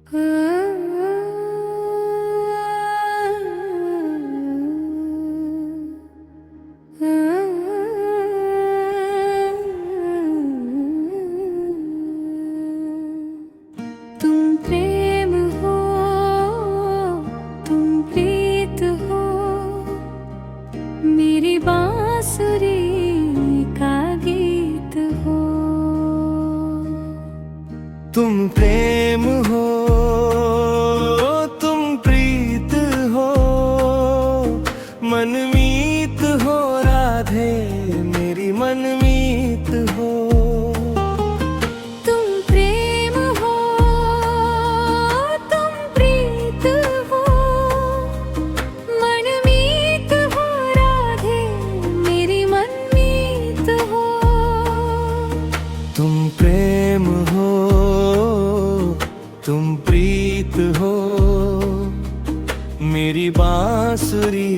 तुम प्रेम हो, तुम प्रीत हो, मेरी बांसुरी का गीत हो। तुम प्रेम हो, तुम प्रीत हो, मनमीत हो राधे, मेरी मनमीत हो। तुम प्रेम हो, तुम प्रीत हो, मनमीत हो राधे, मेरी मनमीत हो। तुम प्रेम हो, तुम प्रीत हो, मेरी बांसुरी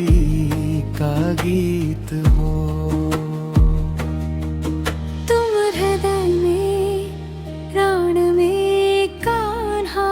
का गीत हो। तुम हृदय में, प्राण में कान्हा,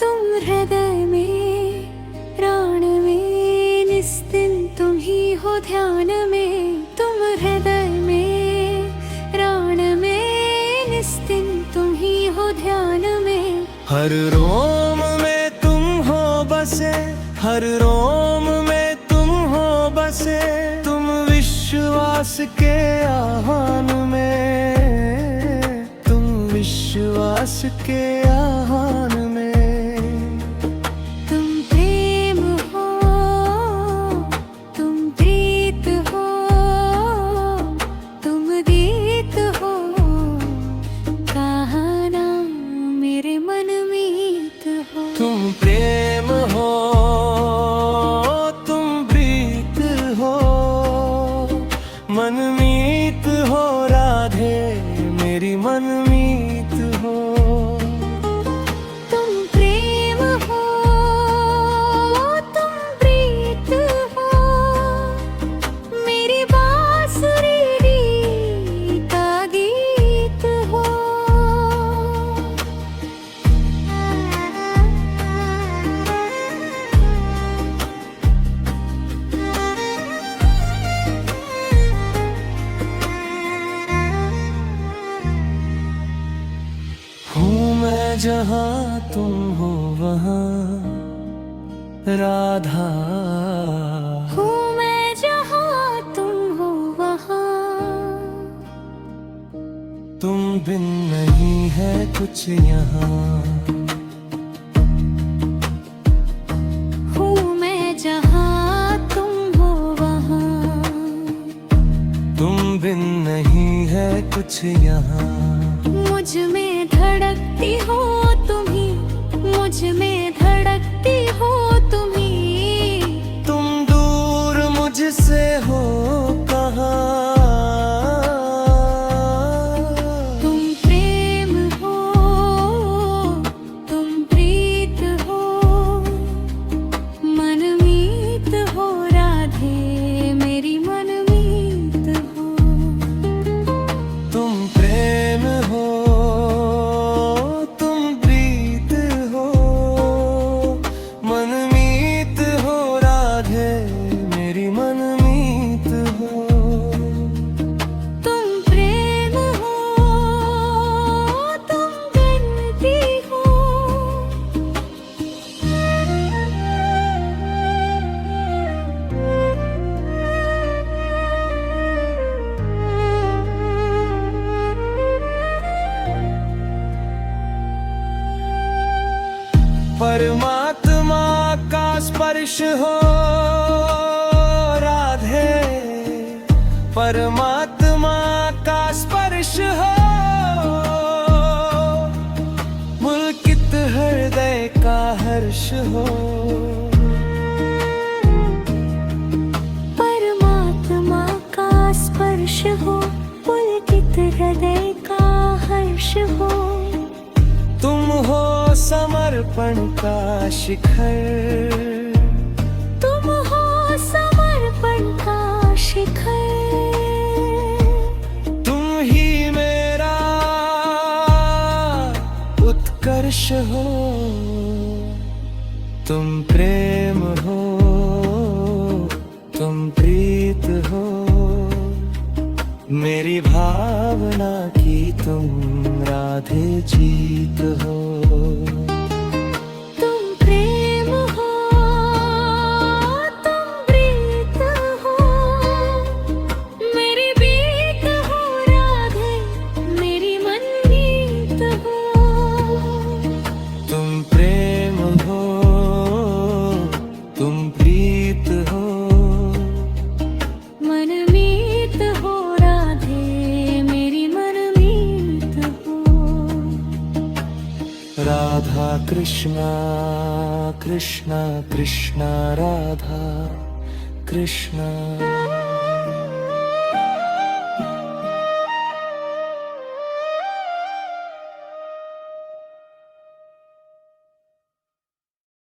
तुम हृदय में, प्राण में निस्दिन तुम ही हो ध्यान में। तुम हृदय में, प्राण में निस्दिन तुम ही हो ध्यान में। हर रोम में तुम हो बसे, हर रोम में तुम हो बसे, तुम विश्वास के आह्वान में, तुम विश्वास के आह्वान में। तुम प्रेम हो, तुम प्रीत हो, तुम गीत हो, कहाना मेरे मनमीत हो। तुम प्रेम हो, तुम प्रीत हो, मनमीत हो राधे, मेरी मनमीत हो। तुम प्रेम हो, तुम प्रीत हो, मेरी बांसुरी का गीत हो। हूँ मैं जहाँ तुम हो वहाँ राधा, हूँ मैं जहाँ तुम हो वहाँ, तुम बिन नहीं है कुछ यहाँ। हूँ मैं जहाँ तुम हो वहाँ, तुम बिन नहीं है कुछ यहाँ। मुझ में धड़कती हो तुम ही, मुझ में धड़कती हो तुम ही। तुम दूर मुझसे हो कहाँ। तुम प्रेम हो, तुम प्रीत हो, मनमीत हो राधे, मेरी मनमीत हो। तुम प्रेम हो, तुम प्रीत हो, मनमीत हो राधे, मेरी मनमीत हो। तुम प्रेम हो, तुम गणती हो। परमात्मा का स्पर्श हो राधे, परमात्मा का स्पर्श हो, पुलकित हृदय का हर्ष हो। परमात्मा का स्पर्श हो, पुलकित हृदय का हर्ष हो। तुम हो समर्पण का शिखर, तुम हो समर्पण का शिखर। तुम ही मेरा उत्कर्ष हर्ष हो, तुम प्रेम हो, तुम प्रीत हो, मेरी भावना की तुम राधे जीत हो। तुम प्रेम हो, तुम प्रीत हो, मेरी बीत हो राधे, मेरी मनमीत हो। तुम प्रेम हो, तुम प्रीत हो, मनमीत हो राधे, मेरी मनमीत हो। राधा कृष्णा कृष्णा कृष्णा राधा कृष्णा।